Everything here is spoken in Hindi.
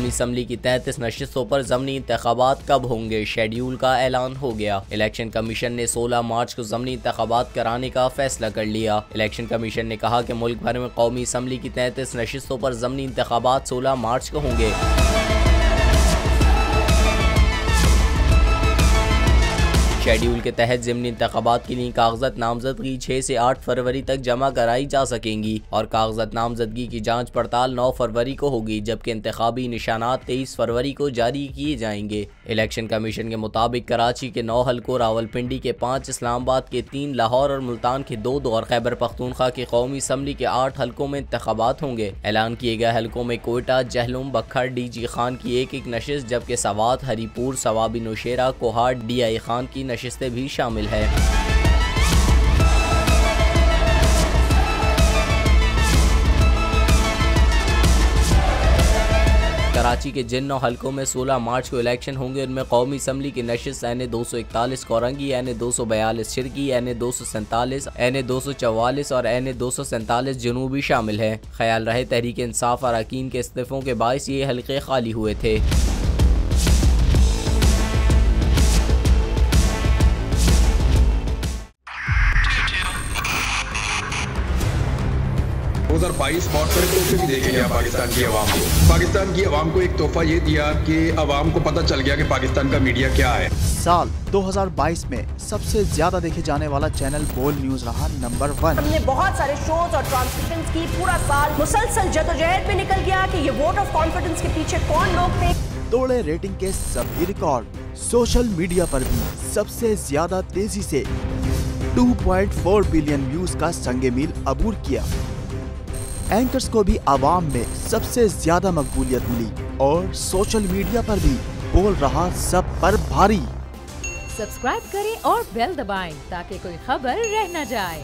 कौमी असम्बली की 33 नशिस्तों पर ज़मनी इंतखाबात कब होंगे, शेड्यूल का ऐलान हो गया। इलेक्शन कमीशन ने 16 मार्च को ज़मनी इंतखाबात कराने का फैसला कर लिया। इलेक्शन कमीशन ने कहा कि मुल्क भर में कौमी असम्बली की 33 नशिस्तों पर ज़मनी इंतखाबात 16 मार्च को होंगे। शेड्यूल के तहत ज़िमनी इंतखाबात के लिए कागजात नामजदगी 6 से 8 फरवरी तक जमा कराई जा सकेंगी और कागजात नामजदगी की जांच पड़ताल 9 फरवरी को होगी, जबकि इंतखाबी निशानात 23 फरवरी को जारी किए जाएंगे। इलेक्शन कमीशन के मुताबिक कराची के 9 हलकों, रावलपिंडी के 5, इस्लामाबाद के 3, लाहौर और मुल्तान के 2 और खैबर पख्तूनख्वा की कौमी असम्बली के 8 हलकों में इंतखाबात होंगे। ऐलान किए गए हलकों में कोयटा, जहलुम, बखर, DG खान की एक नशिस्त, जबकि सवात, हरीपुर, सवाबी नौशेरा, कोहाट, DI खान की नशिस्तें भी शामिल है। कराची के जिन 9 हलकों में 16 मार्च को इलेक्शन होंगे उनमें कौमी असम्बली की नशिस्त NA 241 Korangi, NA 242 शिरकी, NA 247, NA 244 और NA 247 जनूबी शामिल है। ख्याल रहे तहरीक इंसाफ अरकान के इस्तीफों के बायस ये हलके खाली हुए थे। 2022 बहुत सारे तोहफे भी देखे गया पाकिस्तान की आवाम को। पाकिस्तान की आवाम को एक तोहफा ये दिया कि आवाम को पता चल गया कि पाकिस्तान का मीडिया क्या है। साल 2022 में सबसे ज्यादा देखे जाने वाला चैनल बोल न्यूज रहा नंबर 1। हमने बहुत सारे शोज और ट्रांसमिशंस की, पूरा साल मुसलसल जदोजहद में निकल गया कि ये वोट ऑफ कॉन्फिडेंस के पीछे कौन लोग थे। तोड़े रेटिंग के सभी रिकॉर्ड। सोशल मीडिया पर भी सबसे ज्यादा तेजी से 2.4 बिलियन व्यूज का संगे मील अबूर किया। एंकर्स को भी आवाम में सबसे ज्यादा मकबूलियत मिली और सोशल मीडिया पर भी बोल रहा सब पर भारी। सब्सक्राइब करें और बेल दबाएं ताकि कोई खबर रह न जाए।